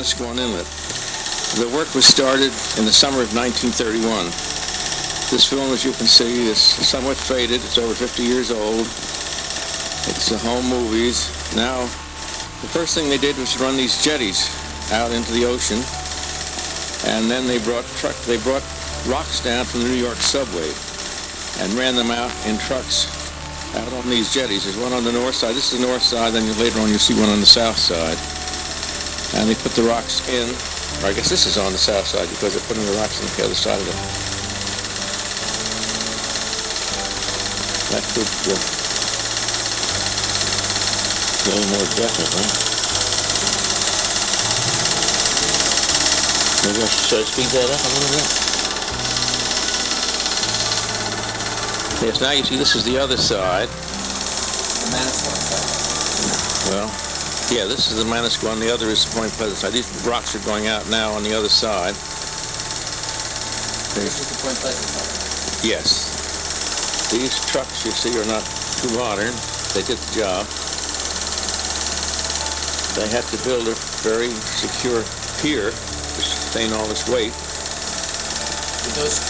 Manasquan Inlet. The work was started in the summer of 1931. This film, as you can see, is somewhat faded. It's over 50 years old. It's the home movies. Now, the first thing they did was run these jetties out into the ocean, and then they brought rocks down from the New York subway and ran them out in trucks out on these jetties. There's one on the north side. This is the north side. Then later on you'll see one on the south side. And they put the rocks in, or I guess this is on the south side because they're putting the rocks on the other side of it. That could be a little more definite, right? Maybe I should speed that up a little bit. Yes, now you see this is the other side. The Manasquan side. Well, yeah, this is the Manasquan, the other is the Point Pleasant side. These rocks are going out now on the other side. This is the Point Pleasant side. Yes. These trucks, you see, are not too modern. They did the job. They had to build a very secure pier to sustain all this weight. Did those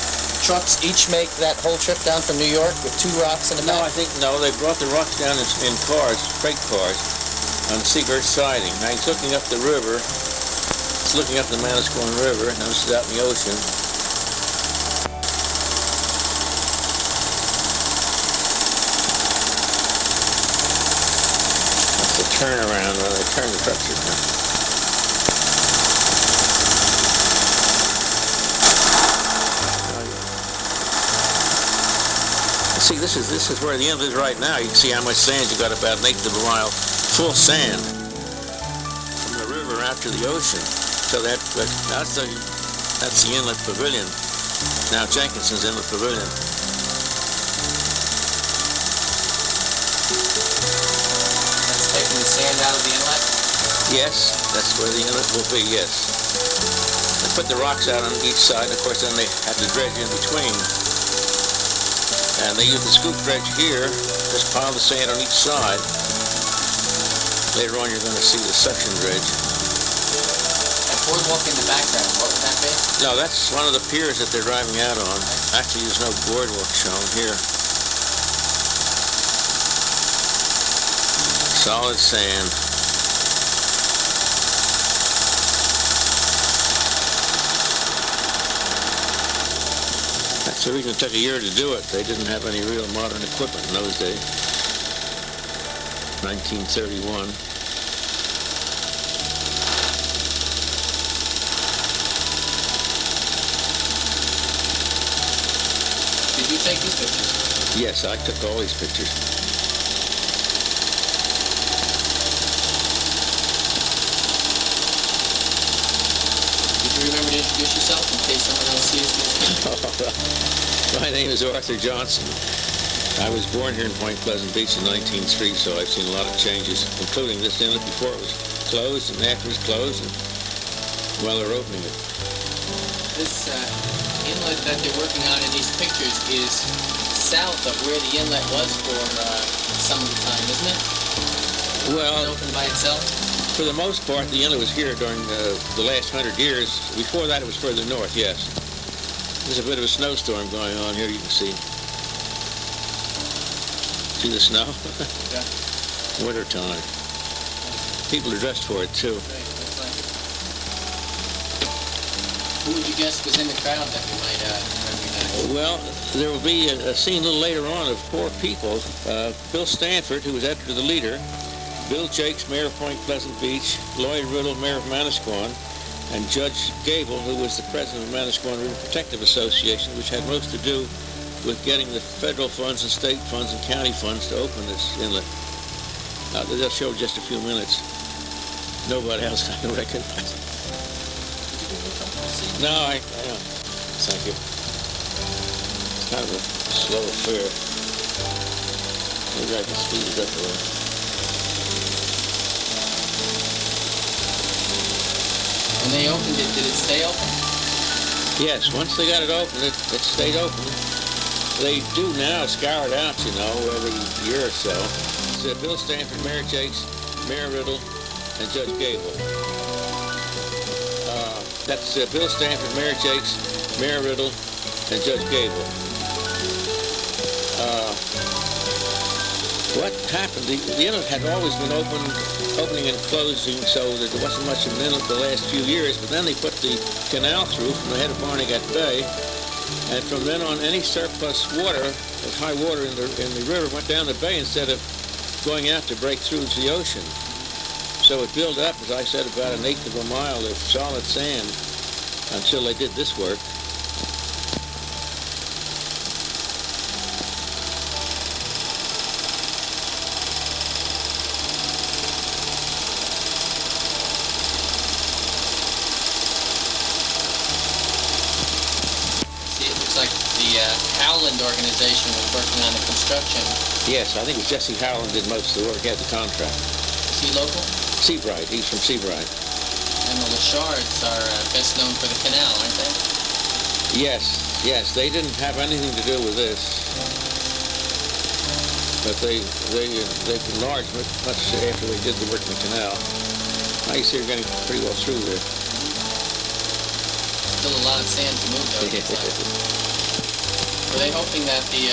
trucks each make that whole trip down from New York with two rocks in the back? No, they brought the rocks down in cars, freight cars, on the Seagirt siding. Now he's looking up the river. It's looking up the Manasquan River. Now this is out in the ocean. That's the turnaround where they turn the trucks around. See, this is where the inlet is right now. You can see how much sand you got, about an eighth of a mile, full sand from the river out to the ocean. So that's the inlet pavilion. Now Jenkinson's Inlet Pavilion. That's taking the sand out of the inlet? Yes, that's where the inlet will be, yes. They put the rocks out on each side, and of course then they have to dredge in between. And they use the scoop dredge here, just pile the sand on each side. Later on you're going to see the suction dredge. That boardwalk in the background, what would that be? No, that's one of the piers that they're driving out on. Actually, there's no boardwalk shown here. Solid sand. That's the reason it took a year to do it. They didn't have any real modern equipment in those days. 1931. Did you take these pictures? Yes, I took all these pictures. Did you remember to introduce yourself in case someone else sees these pictures? My name is Arthur Johnson. I was born here in Point Pleasant Beach in 1903, so I've seen a lot of changes, including this inlet before it was closed and after it was closed, and while they're opening it. This inlet that they're working on in these pictures is south of where the inlet was for some of the time, isn't it? Well, it opened by itself? For the most part, the inlet was here during the last 100 years. Before that, it was further north, yes. There's a bit of a snowstorm going on here, you can see. See the snow? Yeah. Winter time. People are dressed for it, too. Right, looks like it. Who would you guess was in the crowd that you might recognize? Well, there will be a scene a little later on of four people. Bill Stanford, who was editor of the Leader, Bill Jakes, mayor of Point Pleasant Beach, Lloyd Riddle, mayor of Manasquan, and Judge Gable, who was the president of Manasquan River Protective Association, which had most to do with getting the federal funds and state funds and county funds to open this inlet. They'll show just a few minutes. Nobody else I can recognize. No, I don't. Thank you. It's kind of a slow affair. Maybe I can speed it up a little. When they opened it, did it stay open? Yes, once they got it open, it stayed open. They do now scour it out, you know, every year or so. It's Bill Stanford, Mayor Jakes, Mayor Riddle, and Judge Gable. That's Bill Stanford, Mayor Jakes, Mayor Riddle, and Judge Gable. What happened? The inlet had always been opening and closing, so that there wasn't much of an inlet the last few years. But then they put the canal through from the head of Barnegat Bay, and from then on, any surplus water, of high water in the river, went down the bay instead of going out to break through to the ocean. So it built up, as I said, about an eighth of a mile of solid sand until they did this work. Howland organization was working on the construction. Yes, I think it was Jesse Howland did most of the work. He had the contract. Is he local? Seabright. He's from Seabright. And the Lashards are best known for the canal, aren't they? Yes, yes. They didn't have anything to do with this, but they enlarged much after they did the work in the canal. Now you see, we're getting pretty well through there. Still a lot of sand to move, though. Were they hoping that the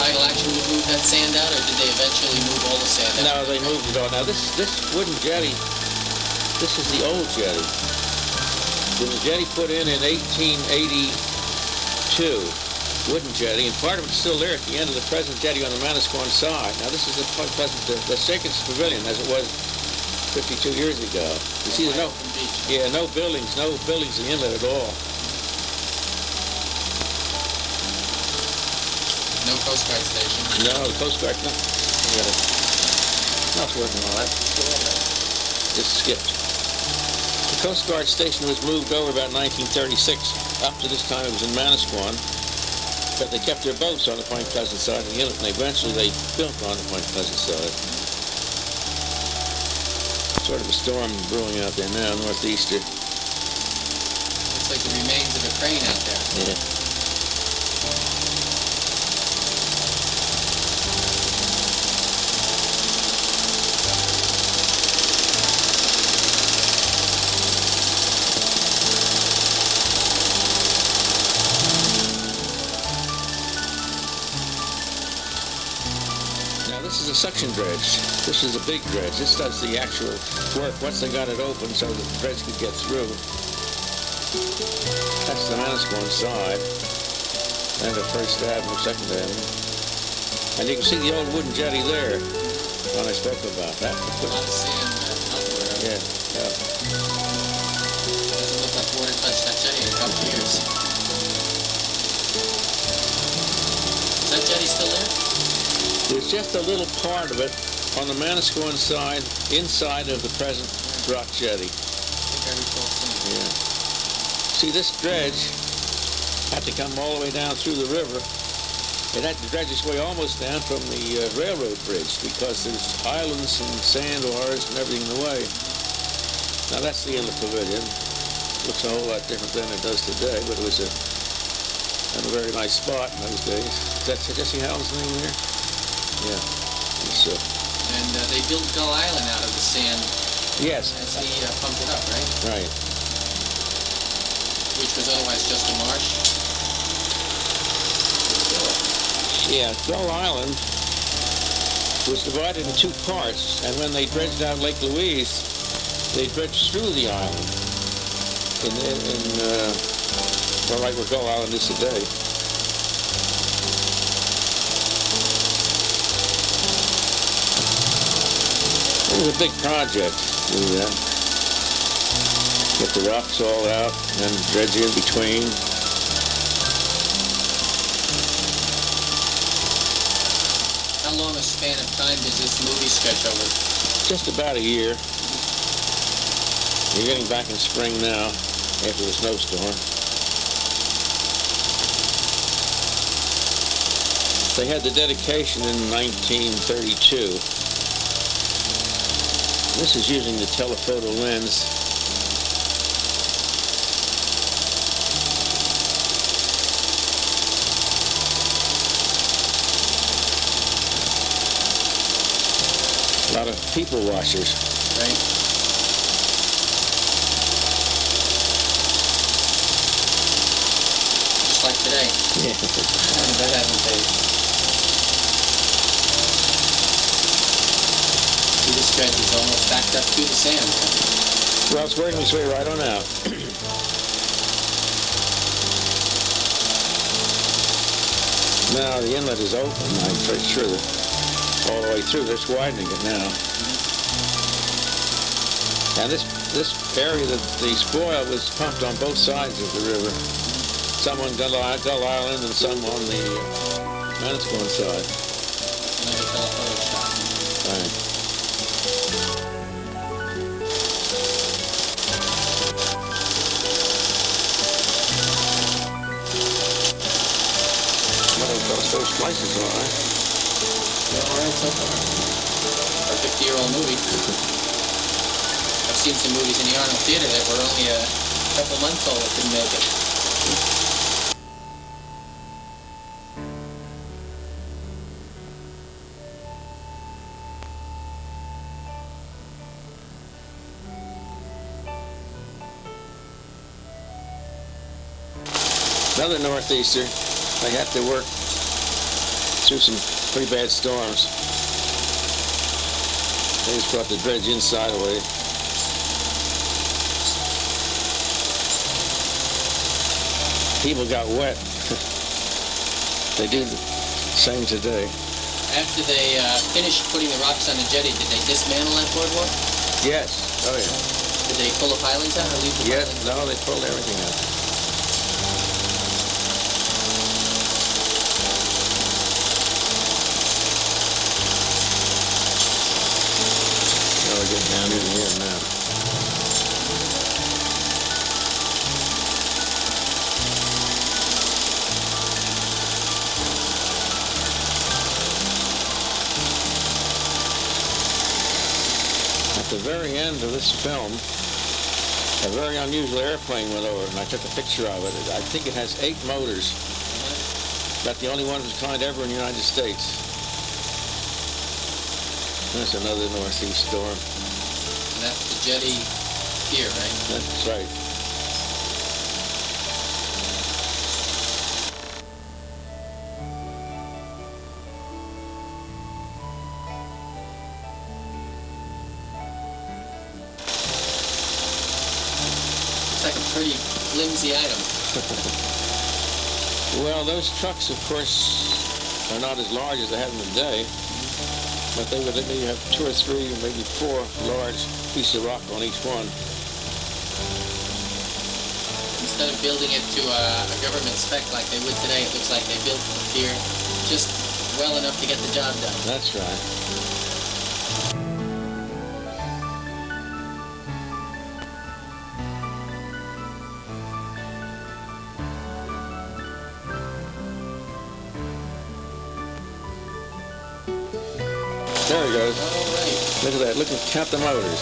tidal action would move that sand out, or did they eventually move all the sand out? No, they moved it all. Now, this wooden jetty, this is the old jetty. There was a jetty put in 1882, wooden jetty, and part of it's still there at the end of the present jetty on the Manasquan side. Now, this is the Shakin's Pavilion, as it was 52 years ago. You see, no buildings in the inlet at all. No Coast Guard station. No, the Coast Guard, no. Not working on that. Just skipped. The Coast Guard station was moved over about 1936. Up to this time it was in Manasquan. But they kept their boats on the Point Pleasant side of the inlet, and eventually they built on the Point Pleasant side. Sort of a storm brewing out there now, northeaster. Looks like the remains of a crane out there. Yeah. This is a suction dredge. This is a big dredge. This does the actual work once they got it open so that the dredge could get through. That's the Manasquan side. And the First Avenue, Second Avenue. And you can see the old wooden jetty there, one I spoke about. That. A lot of sand elsewhere. Yeah, yeah. Doesn't look like water touched that jetty in a couple of years. Is that jetty still there? There's just a little part of it on the Manasquan side, inside of the present rock jetty. I think I recall seeing it. Yeah. See, this dredge had to come all the way down through the river. It had to dredge its way almost down from the railroad bridge because there's islands and sandbars and everything in the way. Now that's the inlet pavilion. Looks a whole lot different than it does today, but it was a very nice spot in those days. Is that Jesse Howland's name there? Yeah. So. And they built Gull Island out of the sand. Yes. As he pumped it up, right? Right. Which was otherwise just a marsh. Yeah, Gull Island was divided in two parts, and when they dredged out Lake Louise, they dredged through the island right where Gull Island is today. It was a big project to do that. Get the rocks all out and dredge in between. How long a span of time does this movie stretch over? Just about a year. You're getting back in spring now after the snowstorm. They had the dedication in 1932. This is using the telephoto lens. A lot of people washers. Right. right. Yeah. That hasn't changed. See, this stretch is almost backed up through the sand. Well, it's working its way right on out. Now the inlet is open. I'm pretty sure that all the way through. They're just widening it now. And this area, that the spoil was pumped on both sides of the river. Some on Gull Island and some on the Manasquan side. Another telephoto shot. Right. Those splices are all right. They're all right so far. For a 50-year-old movie. I've seen some movies in the Arnold Theater that were only a couple months old that didn't make it. Another northeaster. They had to work through some pretty bad storms. They just brought the dredge inside away. People got wet. They do the same today. After they finished putting the rocks on the jetty, did they dismantle that boardwalk? Yes. Oh yeah. Did they pull the pilings out or leave the Yes. pilings? No, they pulled everything out. We're getting down in here now. At the very end of this film, a very unusual airplane went over, and I took a picture of it. I think it has 8 motors. About the only one of its kind ever in the United States. That's another northeast storm. And that's the jetty here, right? That's right. It's like a pretty flimsy item. Well, those trucks, of course, are not as large as they have in the day. But they would maybe have 2 or 3, or maybe 4 large pieces of rock on each one. Instead of building it to a government spec like they would today, it looks like they built it here just well enough to get the job done. That's right. There he goes. All right. Look at that. Look at count the motors.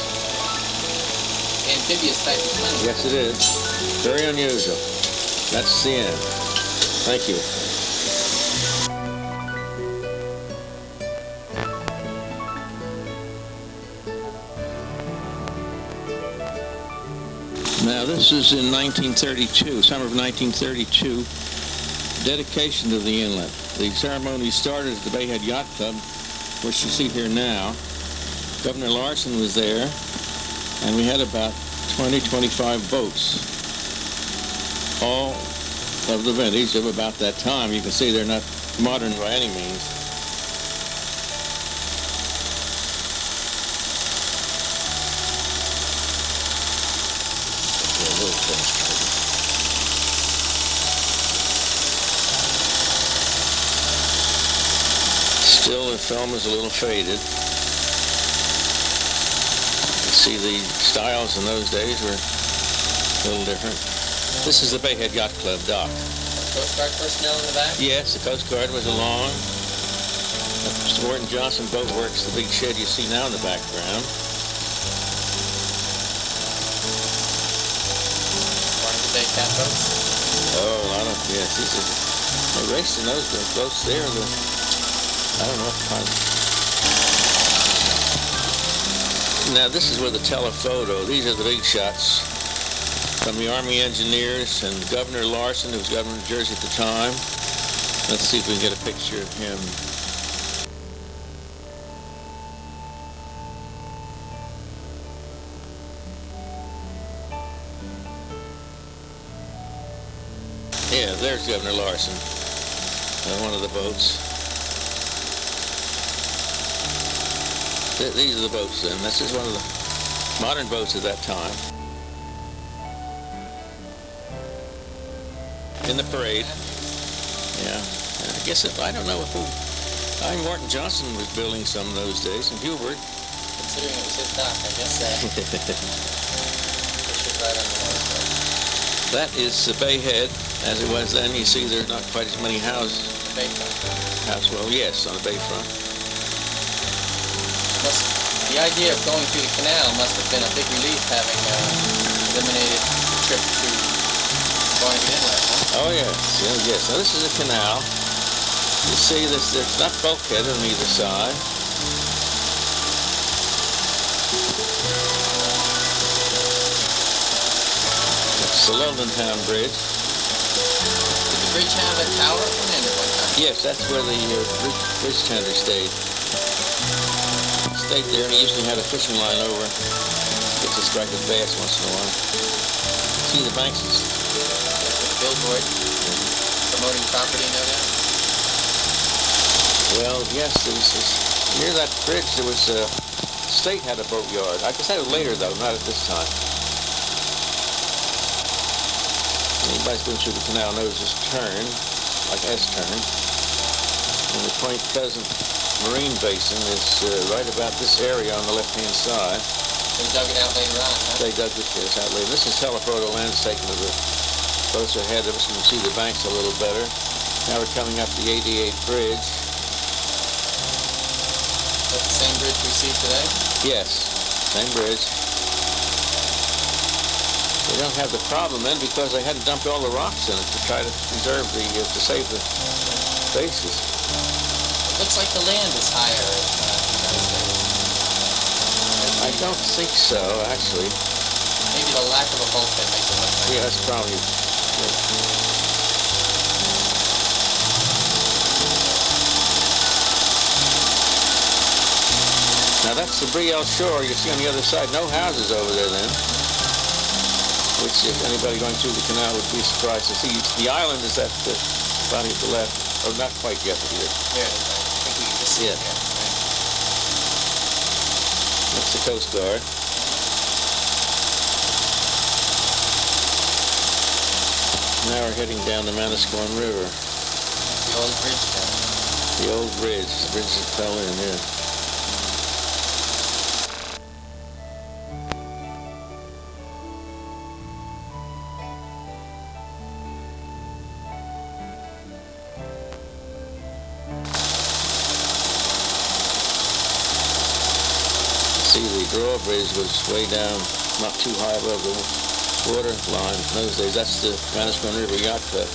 Amphibious type of plane. Yes, it is. Very unusual. That's the end. Thank you. Now, this is in 1932, summer of 1932, dedication to the inlet. The ceremony started at the Bayhead Yacht Club, which you see here now. Governor Larson was there, and we had about 20-25 boats, all of the vintage of about that time. You can see they're not modern by any means. Still, the film is a little faded. You see the styles in those days were a little different. This is the Bayhead Yacht Club dock. Coast Guard personnel in the back? Yes, the Coast Guard was along. That's Wharton Johnson Boat Works, the big shed you see now in the background. Bay catboats? Oh, a lot of, yes. They raced in those boats there. I don't know what kind. Now, this is with a telephoto. These are the big shots. from the Army Engineers and Governor Larson, who was governor of New Jersey at the time. Let's see if we can get a picture of him. Yeah, there's Governor Larson on one of the boats. These are the boats then. This is one of the modern boats of that time. In the parade. Yeah. I guess I don't know who. I think Morton Johnson was building some of those days, and Hubert. Considering it was his dock, I guess should ride on the water. That is the Bay Head, as it was then. You see there's not quite as many houses. The bayfront. Well, yes, on the bayfront. The idea of going through the canal must have been a big relief, having eliminated the trip to Squan Inlet, huh? Oh, yes. Yes. Now, this is a canal. You see this, there's not bulkhead on either side. It's the Lowland Town Bridge. Did the bridge have a tower at one end at one time? Yes, that's where the bridge tender stayed. Stayed there, and he usually had a fishing line over. Gets to strike a bass once in a while. See the banks? With a billboard promoting property, no doubt? Well, yes, there was near that bridge, there was the state had a boatyard. I guess that was later, though, not at this time. Anybody's been through the canal knows this turn, like S-turn. And the Point Pleasant Marine Basin is right about this area on the left-hand side. They dug it out later on, huh? They dug this out later. This is telephoto landscaping of the boats ahead of us. You can see the banks a little better. Now we're coming up the 88 Bridge. Is that the same bridge we see today? Yes, same bridge. They don't have the problem then because they hadn't dumped all the rocks in it to try to preserve to save the bases. It looks like the land is higher at I don't think so, actually. Maybe the lack of a bulkhead makes it look like. Yeah, that's probably. Yeah. Now that's the Brielle shore. You see on the other side, no houses over there then. Which, if anybody going through the canal would be surprised to see. The island is at the bottom of the left. Oh, not quite yet, but here. Yeah, I think we can just see it. Yeah. That's the Coast Guard. Now we're heading down the Manasquan River. The old bridge down. The old bridge. The bridge that fell in, yeah. See, the drawbridge was way down, not too high above the water line in those days. That's the Manasquan River Yacht Club.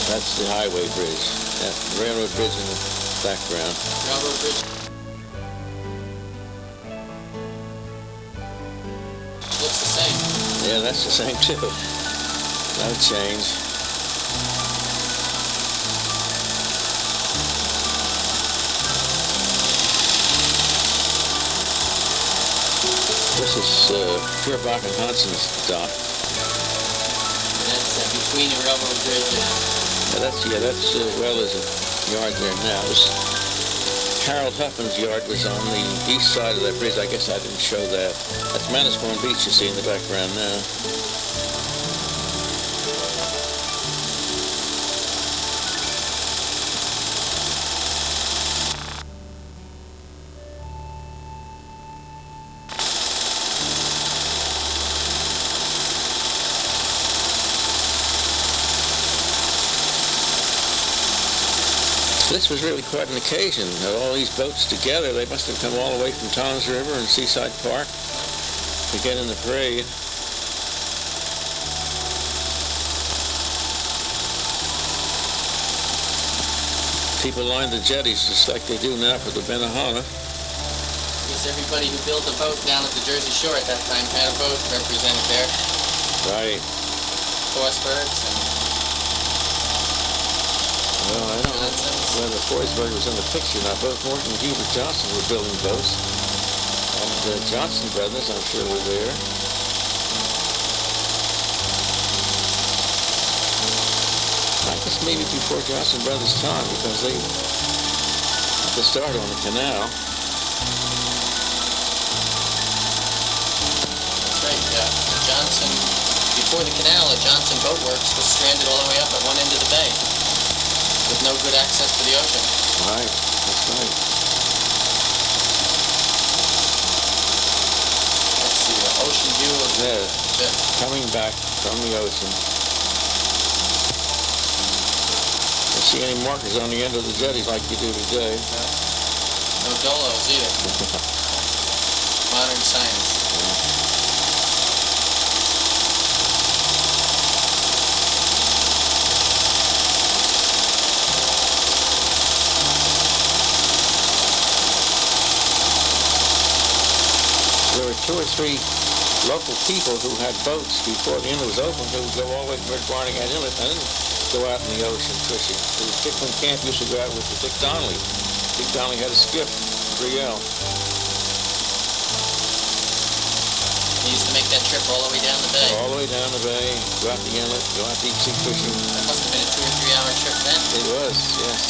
That's the highway bridge. Yeah, the railroad bridge in the background. Railroad bridge. Looks the same. Yeah, that's the same too. No change. This is Feuerbach and Hanson's dock. And that's between the railroad bridge and... That's well, there's a yard there now. Harold Huffman's yard was on the east side of that bridge. I guess I didn't show that. That's Manasquan Beach you see in the background now. This was really quite an occasion. All these boats together, they must have come all the way from Tom's River and Seaside Park to get in the parade. People lined the jetties just like they do now for the Benihana. Yes, Almost everybody who built a boat down at the Jersey Shore at that time had a boat represented there. Right. Forsbergs and Well, I don't know whether Forsberg was in the picture now. Both Morton and Hubert Johnson were building boats. And the Johnson brothers, I'm sure, were there. I guess maybe before Johnson brothers' time, because they got the start on the canal. That's right, yeah. Johnson, before the canal, the Johnson Boat Works was stranded all the way up at one end of the bay, with no good access to the ocean. Right, that's right. Let's see, the ocean view of There, the... coming back from the ocean. Don't see any markers on the end of the jetty like you do today. No dolos either. Modern science. There were 2 or 3 local people who had boats before the inlet was open who would go all the way to Barnegat Inlet and then go out in the ocean fishing. The Dickman Camp used to go out with the Dick Donnelly. Dick Donnelly had a skiff, Brielle. He used to make that trip all the way down the bay. All the way down the bay, go out the inlet, go out deep sea fishing. That must have been a 2 or 3 hour trip then. It was, yes.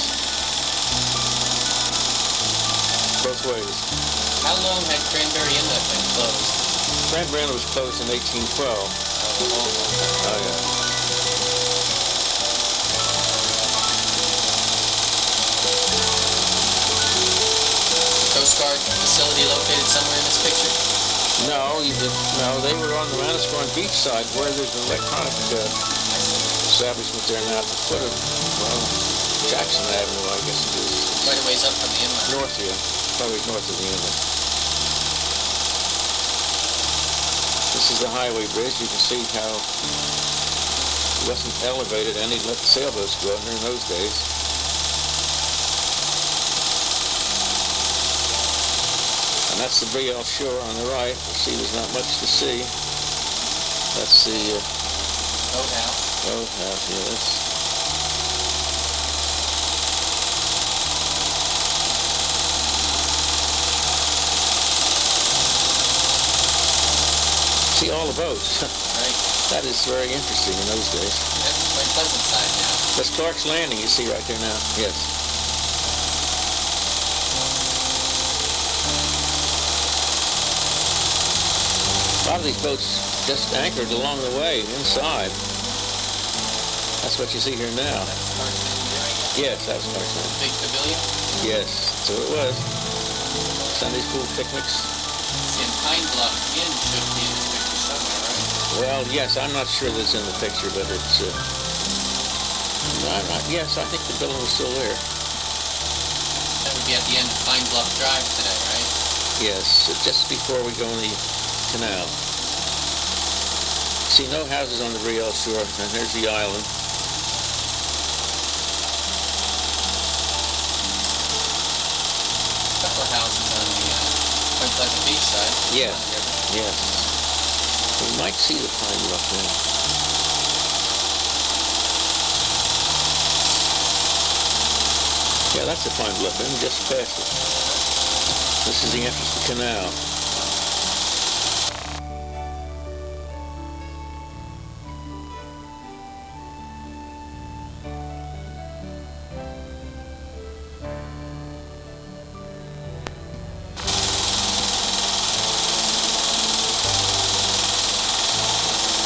Both ways. How long had Cranberry Inlet been closed? Cranberry Inlet was closed in 1812. Oh, yeah. Coast Guard facility located somewhere in this picture? No, they were on the Manasquan beach side where there's an electronic establishment there now at the foot of, Jackson Avenue, I guess it is. Quite a ways up from the inlet. North, yeah. Probably north of the inlet. This is the highway bridge. You can see how it wasn't elevated and he'd let the sailboats go under in those days. And that's the Brielle shore on the right. You see there's not much to see. That's the Boathouse. boathouse, yes. See all the boats. Right. That is very interesting in those days. That's Point Pleasant side now. That's Clark's Landing you see right there now. Yes. A lot of these boats just anchored along the way inside. That's what you see here now. That's Clark's Landing there, I guess. Yes, that's Clark's Landing. Big pavilion. Yes, that's what it was. Sunday school picnics. See, and Pine Bluff Inn should be in this picture somewhere, right? Well, yes, I'm not sure that's in the picture, but it's, yes, I think the building was still there. That would be at the end of Pine Bluff Drive today, right? Yes, just before we go in the canal. See no houses on the Brielle shore, and there's the island. A couple of houses on the Point Pleasant Beach side. Yes, yes. We might see the Pine Bluff now. Yeah, that's the Pine Bluff Inn, just past it. This is the entrance to the canal.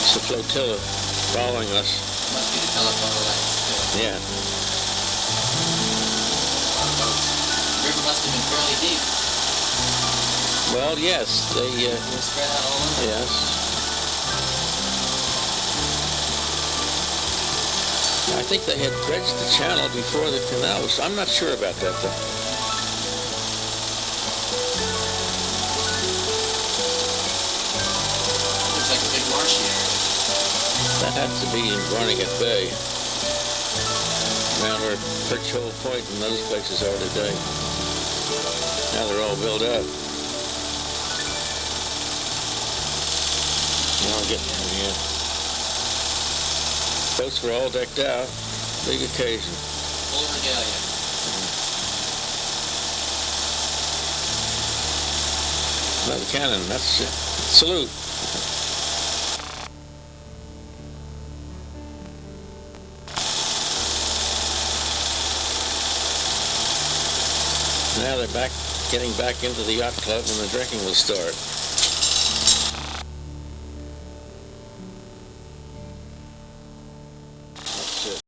It's a flotilla following us. It must be the telephone lights, too. Yeah. The river must have been fairly deep. Well, yes, they, It was spread out all over. yes. I think they had dredged the channel before the canal was, I'm not sure about that, though. Looks like a big marshy area. That had to be in Barnegat Bay. Around where Perch Hole Point and those places are today. Now they're all built up. Now I'm getting in here. Boats were all decked out. Big occasion. Full regalia. Another cannon. That's it. Salute. Now they're getting back into the yacht club and the drinking will start. That's it.